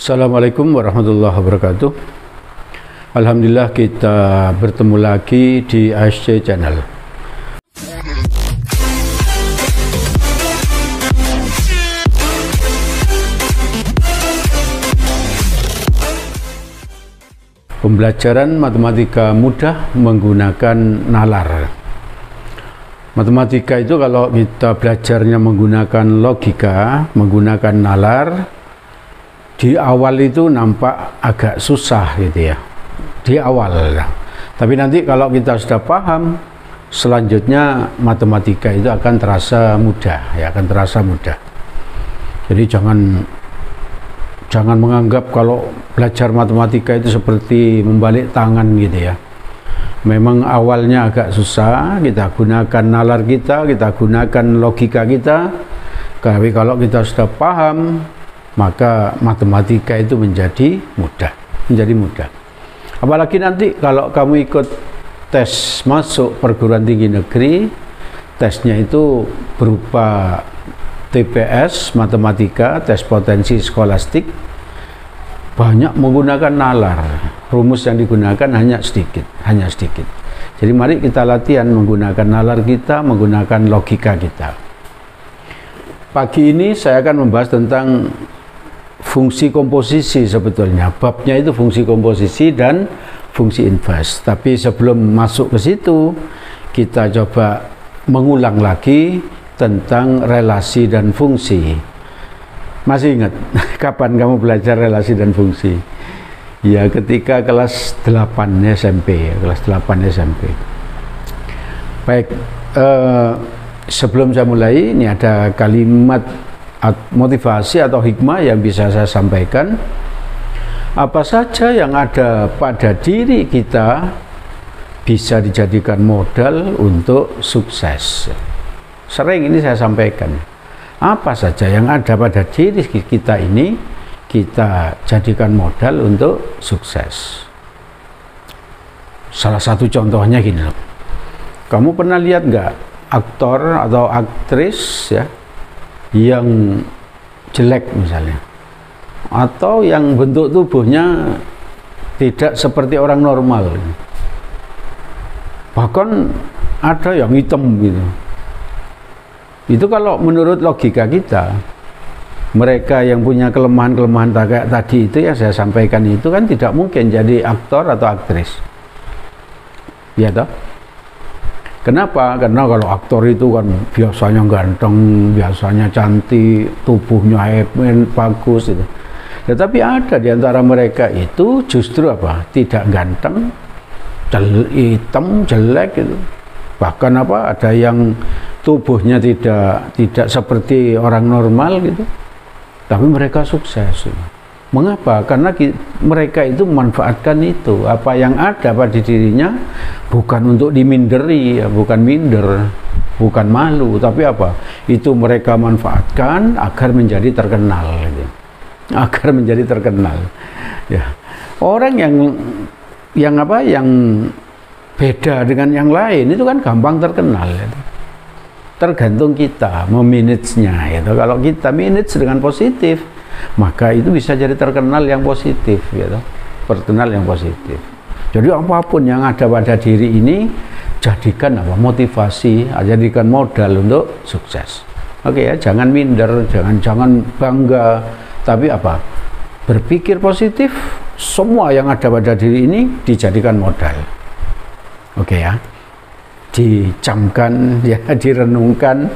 Assalamualaikum warahmatullahi wabarakatuh. Alhamdulillah kita bertemu lagi di ASC Channel. Pembelajaran matematika mudah menggunakan nalar. Matematika itu kalau kita belajarnya menggunakan logika, menggunakan nalar, di awal itu nampak agak susah gitu ya, di awal. Tapi nanti kalau kita sudah paham, selanjutnya matematika itu akan terasa mudah, ya akan terasa mudah. Jadi jangan menganggap kalau belajar matematika itu seperti membalik tangan gitu ya. Memang awalnya agak susah, kita gunakan nalar kita gunakan logika kita. Tapi kalau kita sudah paham, maka matematika itu menjadi mudah. Apalagi nanti kalau kamu ikut tes masuk perguruan tinggi negeri, tesnya itu berupa TPS matematika, tes potensi skolastik, banyak menggunakan nalar. Rumus yang digunakan hanya sedikit. Jadi mari kita latihan menggunakan nalar kita, menggunakan logika kita. Pagi ini saya akan membahas tentang fungsi komposisi. Sebetulnya babnya itu fungsi komposisi dan fungsi inverse. Tapi sebelum masuk ke situ, kita coba mengulang lagi tentang relasi dan fungsi. Masih ingat kapan kamu belajar relasi dan fungsi? Ya, ketika kelas 8 SMP, kelas 8 SMP. Baik, sebelum saya mulai, ini ada kalimat motivasi atau hikmah yang bisa saya sampaikan. Apa saja yang ada pada diri kita bisa dijadikan modal untuk sukses. Sering ini saya sampaikan. Apa saja yang ada pada diri kita ini kita jadikan modal untuk sukses. Salah satu contohnya gini loh. Kamu pernah lihat nggak aktor atau aktris ya yang jelek misalnya, atau yang bentuk tubuhnya tidak seperti orang normal, bahkan ada yang hitam gitu. Itu kalau menurut logika kita, mereka yang punya kelemahan-kelemahan kayak tadi itu yang saya sampaikan itu kan tidak mungkin jadi aktor atau aktris, ya toh? Kenapa? Karena kalau aktor itu kan biasanya ganteng, biasanya cantik, tubuhnya hebat, bagus itu. Tetapi ada di antara mereka itu justru apa? Tidak ganteng, hitam, jelek gitu. Bahkan apa? Ada yang tubuhnya tidak seperti orang normal gitu. Tapi mereka sukses. Mengapa? Karena mereka itu memanfaatkan itu. Apa yang ada pada dirinya bukan untuk diminderi, ya, bukan minder, bukan malu, tapi apa? Itu mereka manfaatkan agar menjadi terkenal. Gitu. Agar menjadi terkenal. Ya. Orang yang beda dengan yang lain itu kan gampang terkenal. Gitu. Tergantung kita memanagenya, gitu. Kalau kita manage dengan positif, maka itu bisa jadi terkenal yang positif, gitu. Terkenal yang positif. Jadi apapun yang ada pada diri ini jadikan apa? Motivasi, jadikan modal untuk sukses. Oke ya, jangan minder, jangan bangga, tapi apa? Berpikir positif, semua yang ada pada diri ini dijadikan modal. Oke ya. Dicamkan, ya, direnungkan,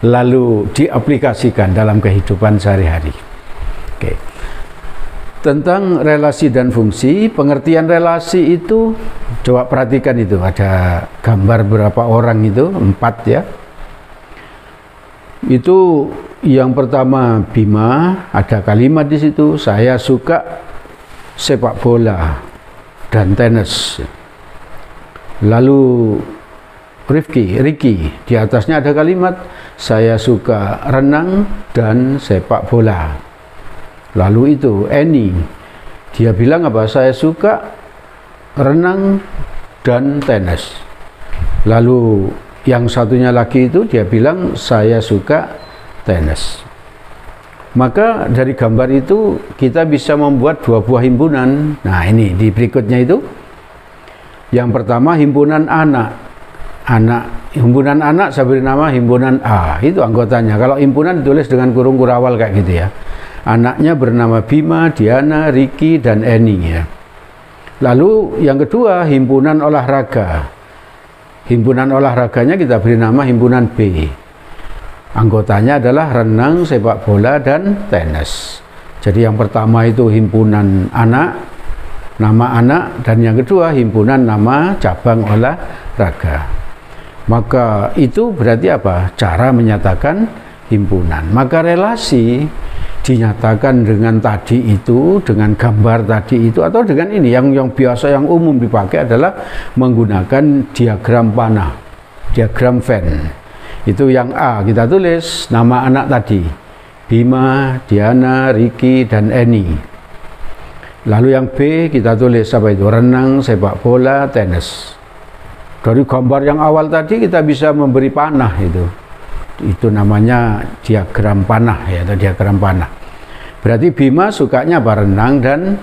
lalu diaplikasikan dalam kehidupan sehari-hari. Oke. Tentang relasi dan fungsi, pengertian relasi itu, coba perhatikan itu, ada gambar berapa orang itu, 4 ya. Itu yang pertama Bima, ada kalimat di situ, saya suka sepak bola dan tenis. Lalu Ricky, di atasnya ada kalimat, saya suka renang dan sepak bola. Lalu itu Eni, dia bilang apa? Saya suka renang dan tenis. Lalu yang satunya lagi itu dia bilang saya suka tenis. Maka dari gambar itu kita bisa membuat dua buah himpunan. Nah ini di berikutnya itu. Yang pertama himpunan anak. Himpunan anak saya beri nama himpunan A. Itu anggotanya. Kalau himpunan ditulis dengan kurung kurawal kayak gitu ya. Anaknya bernama Bima, Diana, Ricky, dan Eni ya. Lalu yang kedua himpunan olahraga. Himpunan olahraganya kita beri nama himpunan B. Anggotanya adalah renang, sepak bola, dan tenis. Jadi yang pertama itu himpunan anak, nama anak, dan yang kedua himpunan nama cabang olahraga. Maka itu berarti apa? Cara menyatakan himpunan. Maka relasi dinyatakan dengan tadi itu, dengan gambar tadi itu, atau dengan ini yang biasa, yang umum dipakai adalah menggunakan diagram panah, diagram Venn. Itu yang A kita tulis nama anak tadi, Bima, Diana, Ricky, dan Eni. Lalu yang B kita tulis apa itu? Renang, sepak bola, tenis. Dari gambar yang awal tadi kita bisa memberi panah itu. Itu namanya diagram panah ya, atau diagram panah. Berarti Bima sukanya apa? Renang dan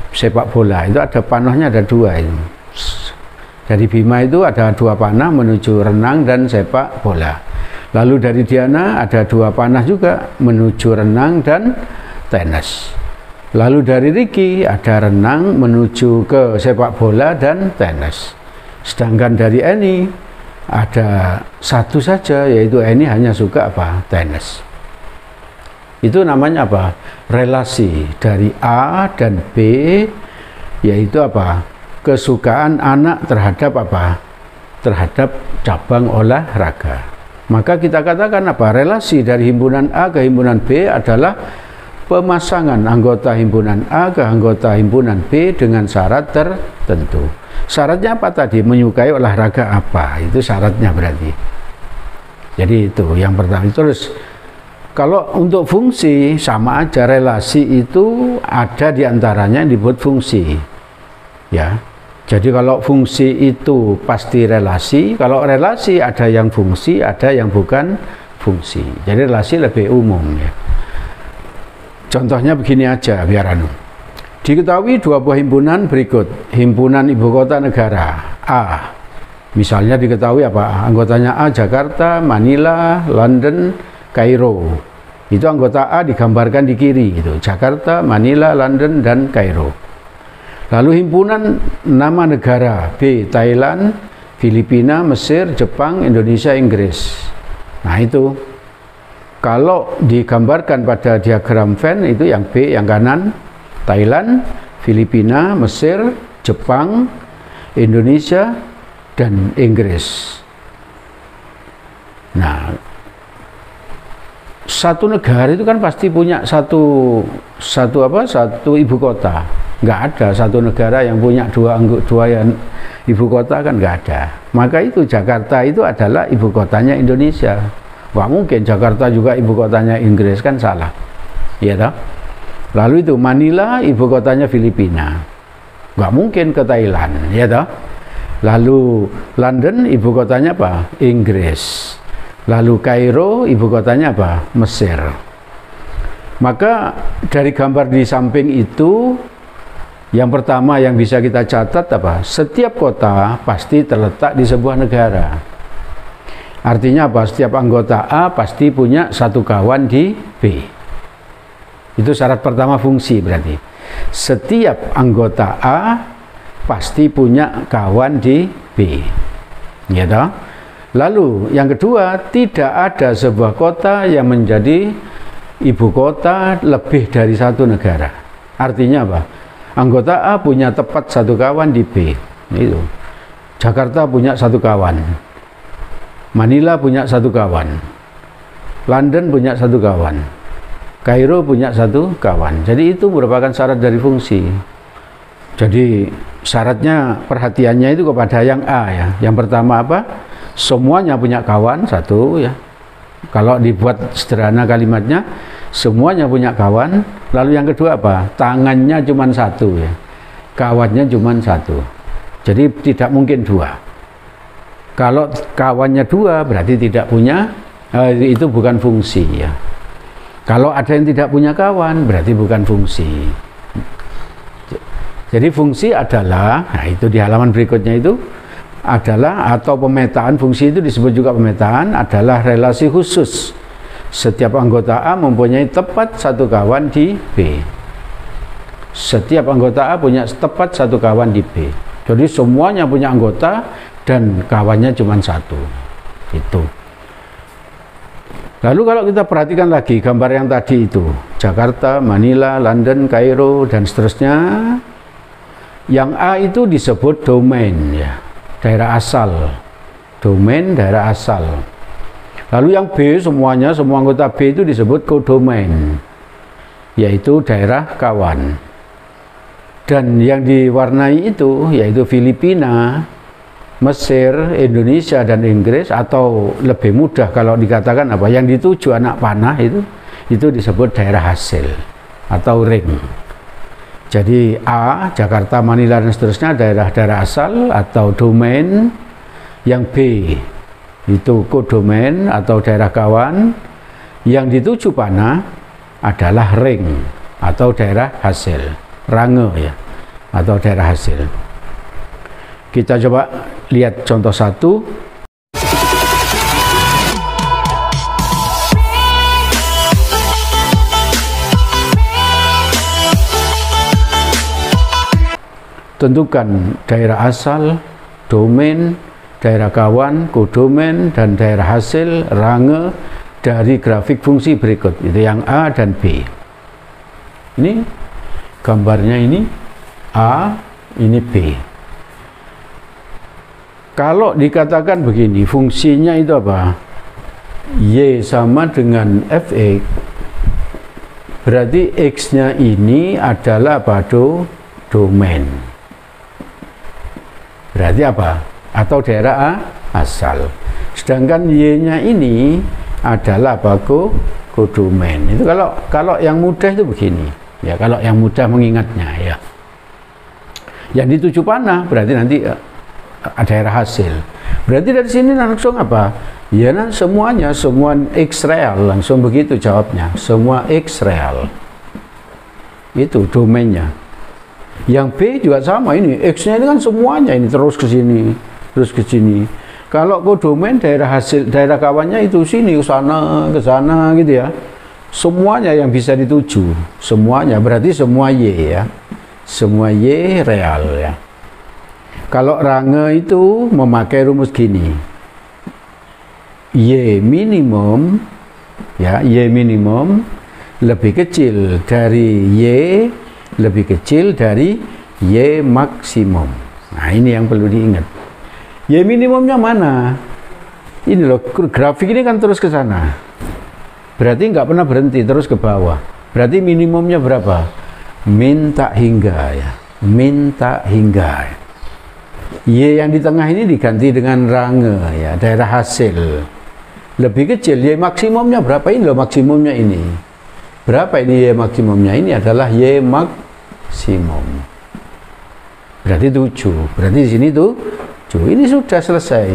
sepak bola. Itu ada panahnya, ada dua itu. Dari Bima itu ada dua panah menuju renang dan sepak bola. Lalu dari Diana ada dua panah juga menuju renang dan tenis. Lalu dari Ricky ada renang menuju ke sepak bola dan tenis. Sedangkan dari Eni ada satu saja, yaitu Eni hanya suka apa? Tenis. Itu namanya apa? Relasi dari A dan B, yaitu apa? Kesukaan anak terhadap apa? Terhadap cabang olahraga. Maka kita katakan apa? Relasi dari himpunan A ke himpunan B adalah pemasangan anggota himpunan A ke anggota himpunan B dengan syarat tertentu. Syaratnya apa tadi? Menyukai olahraga apa? Itu syaratnya berarti. Jadi itu yang pertama. Terus kalau untuk fungsi sama aja, relasi itu ada diantaranya yang disebut fungsi. Ya. Jadi kalau fungsi itu pasti relasi, kalau relasi ada yang fungsi, ada yang bukan fungsi. Jadi relasi lebih umum ya. Contohnya begini aja biar anu. Diketahui dua buah himpunan berikut. Himpunan ibu kota negara A. Misalnya diketahui apa? Anggotanya A Jakarta, Manila, London, Kairo. Itu anggota A digambarkan di kiri itu. Jakarta, Manila, London, dan Kairo. Lalu himpunan nama negara B, Thailand, Filipina, Mesir, Jepang, Indonesia, Inggris. Nah itu kalau digambarkan pada diagram Venn itu yang B yang kanan, Thailand, Filipina, Mesir, Jepang, Indonesia, dan Inggris. Nah, satu negara itu kan pasti punya satu ibu kota. Nggak ada satu negara yang punya dua ibu kota, kan nggak ada. Maka itu Jakarta itu adalah ibu kotanya Indonesia. Nggak mungkin Jakarta juga ibu kotanya Inggris, kan salah. Iya toh? Lalu itu Manila ibu kotanya Filipina. Nggak mungkin ke Thailand, ya toh? Lalu London ibu kotanya apa? Inggris. Lalu Kairo ibu kotanya apa? Mesir. Maka dari gambar di samping itu, yang pertama yang bisa kita catat apa? Setiap kota pasti terletak di sebuah negara. Artinya apa? Setiap anggota A pasti punya satu kawan di B. Itu syarat pertama fungsi berarti. Setiap anggota A pasti punya kawan di B. Ya toh? Lalu yang kedua, tidak ada sebuah kota yang menjadi ibu kota lebih dari satu negara. Artinya apa? Anggota A punya tepat satu kawan di B. Itu. Jakarta punya satu kawan. Manila punya satu kawan. London punya satu kawan. Kairo punya satu kawan. Jadi itu merupakan syarat dari fungsi. Jadi syaratnya, perhatiannya itu kepada yang A ya. Yang pertama apa? Semuanya punya kawan satu ya. Kalau dibuat sederhana kalimatnya, semuanya punya kawan. Lalu yang kedua apa? Tangannya cuma satu ya. Kawannya cuma satu. Jadi tidak mungkin dua. Kalau kawannya dua berarti tidak punya, itu bukan fungsi ya. Kalau ada yang tidak punya kawan, berarti bukan fungsi. Jadi fungsi adalah, nah itu di halaman berikutnya itu adalah, atau pemetaan, fungsi itu disebut juga pemetaan, adalah relasi khusus. Setiap anggota A mempunyai tepat satu kawan di B. Setiap anggota A punya tepat satu kawan di B. Jadi semuanya punya anggota dan kawannya cuma satu. Itu. Lalu kalau kita perhatikan lagi gambar yang tadi itu, Jakarta, Manila, London, Kairo, dan seterusnya, yang A itu disebut domain, ya, daerah asal. Domain, daerah asal. Lalu yang B semuanya, semua anggota B itu disebut kodomain, yaitu daerah kawan. Dan yang diwarnai itu yaitu Filipina, Mesir, Indonesia, dan Inggris, atau lebih mudah kalau dikatakan apa, yang dituju anak panah itu disebut daerah hasil atau ring. Jadi A, Jakarta, Manila, dan seterusnya daerah-daerah asal atau domain. Yang B itu kodomain atau daerah kawan. Yang dituju panah adalah ring atau daerah hasil, range, ya, atau daerah hasil. Kita coba lihat contoh satu. Tentukan daerah asal, domain, daerah kawan, kodomain, dan daerah hasil, range dari grafik fungsi berikut. Itu yang A dan B. Ini gambarnya, ini A, ini B. Kalau dikatakan begini, fungsinya itu apa? Y sama dengan Fx, berarti X-nya ini adalah apa? Domain. Berarti apa? Atau daerah A, asal. Sedangkan Y-nya ini adalah apa? Kodomain. Itu kalau yang mudah itu begini. Ya, kalau yang mudah mengingatnya, ya. Yang dituju panah berarti nanti daerah hasil. Berarti dari sini langsung apa? Ya, nah, semuanya, semua X real, langsung begitu jawabnya. Semua X real. Itu domainnya. Yang B juga sama, ini X-nya ini kan semuanya, ini terus ke sini, terus ke sini. Kalau kodomain daerah hasil, daerah kawannya itu sini, ke sana gitu ya. Semuanya yang bisa dituju, semuanya, berarti semua Y, ya. Semua Y real, ya. Kalau range itu memakai rumus gini. Y minimum, ya, Y minimum lebih kecil dari Y lebih kecil dari Y maksimum. Nah, ini yang perlu diingat. Y minimumnya mana? Ini loh, grafik ini kan terus ke sana. Berarti nggak pernah berhenti, terus ke bawah. Berarti minimumnya berapa? Min tak hingga, ya. Min tak hingga. Y yang di tengah ini diganti dengan range, ya, daerah hasil. Lebih kecil, Y maksimumnya berapa? Ini loh maksimumnya ini. Berapa ini Y maksimumnya? Ini adalah Y maksimum. Berarti 7. Berarti di sini tuh 7. Ini sudah selesai.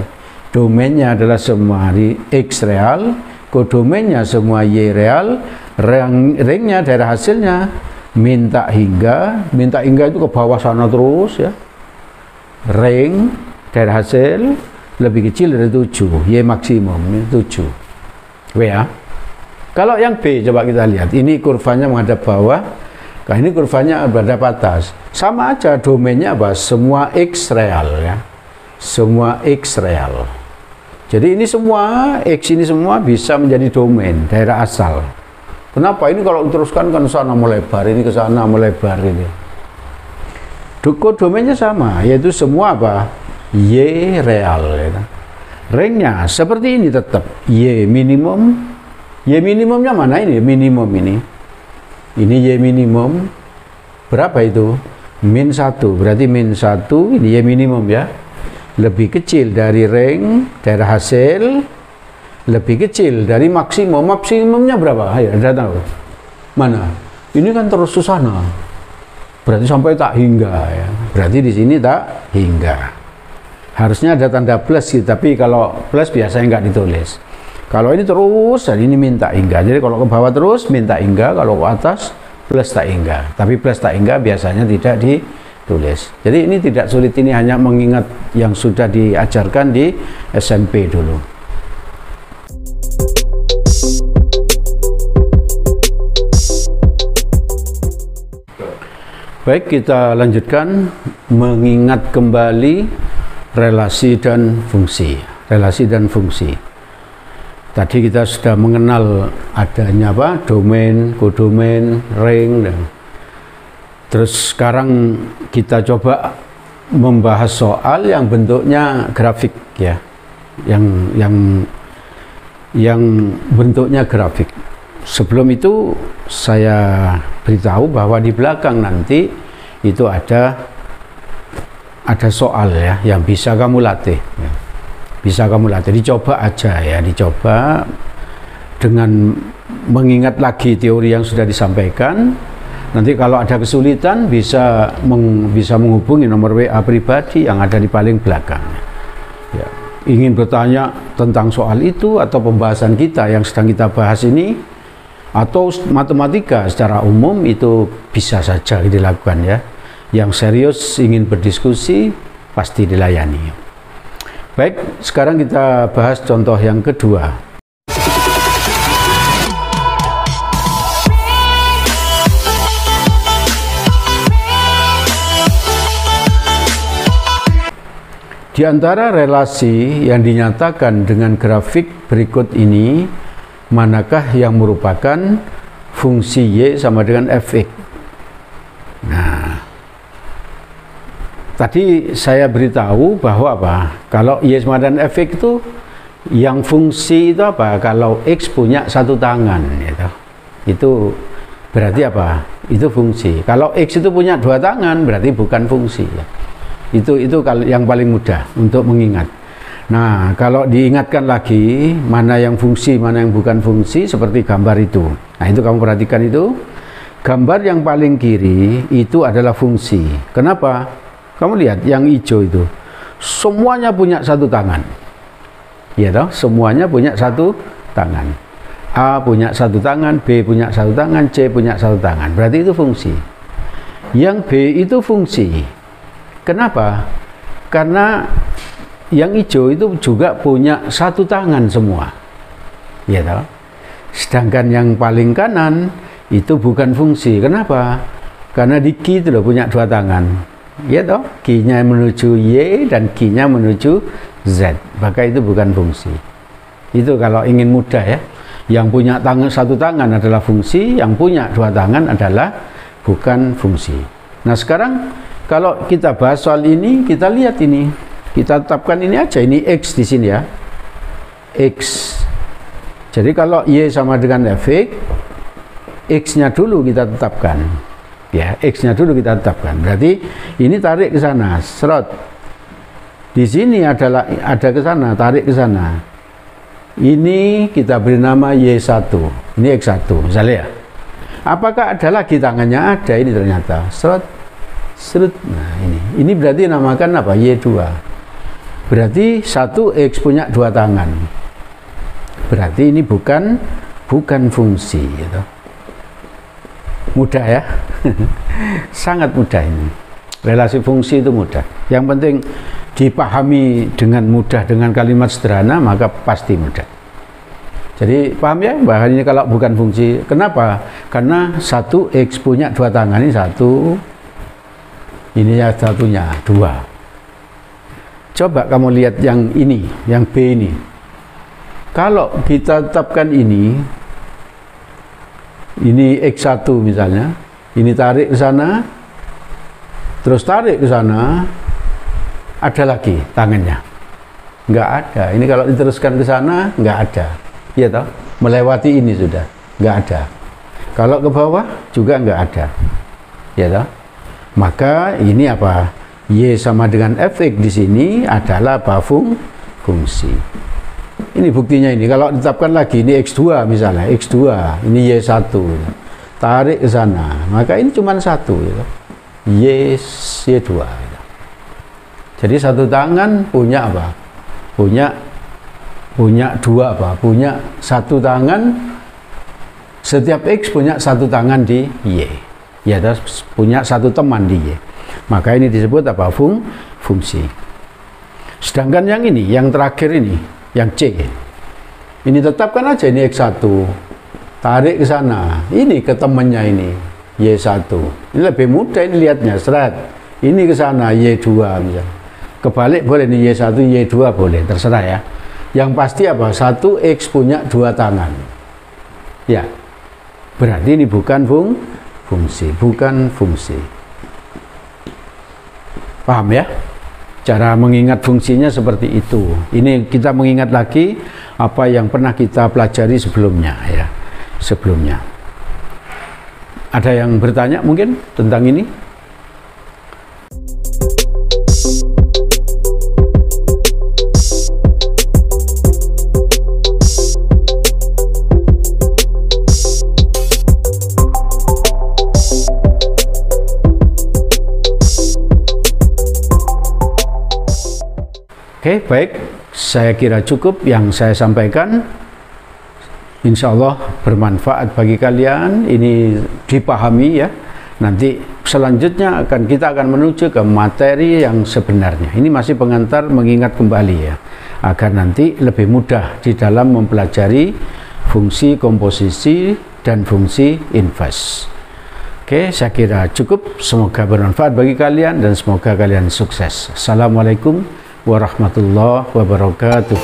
Domainnya adalah semua di X real, kodomainnya semua Y real, ringnya daerah hasilnya minta hingga itu ke bawah sana terus, ya. Ring daerah hasil lebih kecil dari 7, Y maksimum ini 7. Ya. Kalau yang B coba kita lihat, ini kurvanya menghadap bawah, nah ini kurvanya menghadap atas. Sama aja, domainnya apa? Semua X real, ya. Semua X real. Jadi ini semua X ini semua bisa menjadi domain daerah asal. Kenapa? Ini kalau diteruskan kan sana melebar, ini ke sana melebar ini. Domainnya sama, yaitu semua apa? Y real, ya. Ringnya seperti ini tetap Y minimum. Y minimumnya mana ini? Minimum ini. Ini Y minimum. Berapa itu? Min 1. Berarti min 1 ini Y minimum, ya. Lebih kecil dari ring daerah hasil, lebih kecil dari maksimum. Maksimumnya berapa? Ayo, Anda tahu? Mana? Ini kan terus ke sana. Berarti sampai tak hingga, ya. Berarti di sini tak hingga. Harusnya ada tanda plus gitu, tapi kalau plus biasanya nggak ditulis. Kalau ini terus, dan ini minta hingga. Jadi kalau ke bawah terus minta hingga, kalau ke atas plus tak hingga. Tapi plus tak hingga biasanya tidak ditulis. Jadi ini tidak sulit, ini hanya mengingat yang sudah diajarkan di SMP dulu. Baik, kita lanjutkan mengingat kembali relasi dan fungsi. Relasi dan fungsi. Tadi kita sudah mengenal adanya domain, kodomain, ring, dan terus sekarang kita coba membahas soal yang bentuknya grafik ya, yang bentuknya grafik. Sebelum itu saya beritahu bahwa di belakang nanti itu ada soal ya yang bisa kamu latih. Ya. Bisa kamu latih, dicoba aja ya, dicoba dengan mengingat lagi teori yang sudah disampaikan. Nanti kalau ada kesulitan bisa menghubungi nomor WA pribadi yang ada di paling belakang. Ya. Ingin bertanya tentang soal itu atau pembahasan kita yang sedang kita bahas ini, atau matematika secara umum, itu bisa saja dilakukan ya. Yang serius ingin berdiskusi pasti dilayani. Baik, sekarang kita bahas contoh yang kedua. Di antara relasi yang dinyatakan dengan grafik berikut ini, manakah yang merupakan fungsi Y sama dengan Fx? Nah, tadi saya beritahu bahwa kalau Y sama dengan Fx itu, yang fungsi itu apa? Kalau X punya satu tangan, gitu. Itu berarti apa? Itu fungsi. Kalau X itu punya dua tangan, berarti bukan fungsi. Ya. Itu yang paling mudah untuk mengingat. Nah, kalau diingatkan lagi mana yang fungsi, mana yang bukan fungsi, seperti gambar itu. Nah, itu kamu perhatikan itu. Gambar yang paling kiri itu adalah fungsi. Kenapa? Kamu lihat yang hijau itu, semuanya punya satu tangan. Ya toh, semuanya punya satu tangan. A punya satu tangan, B punya satu tangan, C punya satu tangan. Berarti itu fungsi. Yang B itu fungsi. Kenapa? Karena yang hijau itu juga punya satu tangan semua. Ya toh. Sedangkan yang paling kanan itu bukan fungsi. Kenapa? Karena di Q itu punya dua tangan. Ya toh, Q-nya menuju Y dan Q-nya menuju Z. Maka itu bukan fungsi. Itu kalau ingin mudah ya. Yang punya satu tangan adalah fungsi, yang punya dua tangan adalah bukan fungsi. Nah, sekarang kalau kita bahas soal ini, kita lihat ini. Kita tetapkan ini aja, ini X di sini ya. X. Jadi kalau Y sama dengan Fx, X-nya dulu kita tetapkan. Ya, X-nya dulu kita tetapkan. Berarti ini tarik ke sana, serot. Di sini ada ke sana, tarik ke sana. Ini kita beri nama Y1. Ini X1, misalnya ya. Apakah ada lagi tangannya? Ada, ini ternyata. Serot. Serut. Nah, ini berarti namakan apa? Y2. Berarti 1X punya dua tangan. Berarti ini bukan fungsi gitu. Mudah ya. Sangat mudah ini. Relasi fungsi itu mudah. Yang penting dipahami dengan mudah, dengan kalimat sederhana, maka pasti mudah. Jadi paham ya, bahkan ini kalau bukan fungsi. Kenapa? Karena 1X punya dua tangan, ini satu, ini ya satunya dua. Coba kamu lihat yang ini, yang B ini. Kalau kita tetapkan ini X1 misalnya, ini tarik ke sana, terus tarik ke sana, ada lagi tangannya? Nggak ada. Ini kalau diteruskan ke sana, nggak ada. Iya toh? Melewati ini sudah, nggak ada. Kalau ke bawah juga nggak ada. Iya toh? Maka ini apa? Y sama dengan Fx di sini adalah apa? Fungsi. Ini buktinya ini. Kalau ditetapkan lagi, ini X2 misalnya, X2, ini Y1. Tarik ke sana, maka ini cuma satu. Gitu. Y2. Gitu. Jadi satu tangan punya apa? Punya punya dua apa? Punya satu tangan, setiap X punya satu tangan di Y. Ya, terus punya satu teman di Y. Maka ini disebut apa? Fungsi. Sedangkan yang ini, yang terakhir ini, yang C. Ini tetapkan aja ini X1. Tarik ke sana. Ini ke temannya ini, Y1. Ini lebih mudah ini lihatnya, seret. Ini ke sana, Y2 misalnya. Kebalik boleh nih, Y1, Y2 boleh, terserah ya. Yang pasti apa? Satu X punya dua tangan. Ya. Berarti ini bukan fungsi, bukan fungsi. Paham ya? Cara mengingat fungsinya seperti itu. Ini kita mengingat lagi apa yang pernah kita pelajari sebelumnya ya. Sebelumnya. Ada yang bertanya mungkin tentang ini? Oke, baik. Saya kira cukup yang saya sampaikan. Insya Allah bermanfaat bagi kalian. Ini dipahami ya. Nanti selanjutnya kita akan menuju ke materi yang sebenarnya. Ini masih pengantar mengingat kembali ya. Agar nanti lebih mudah di dalam mempelajari fungsi komposisi dan fungsi inverse. Oke, saya kira cukup. Semoga bermanfaat bagi kalian dan semoga kalian sukses. Assalamualaikum warahmatullahi wabarakatuh.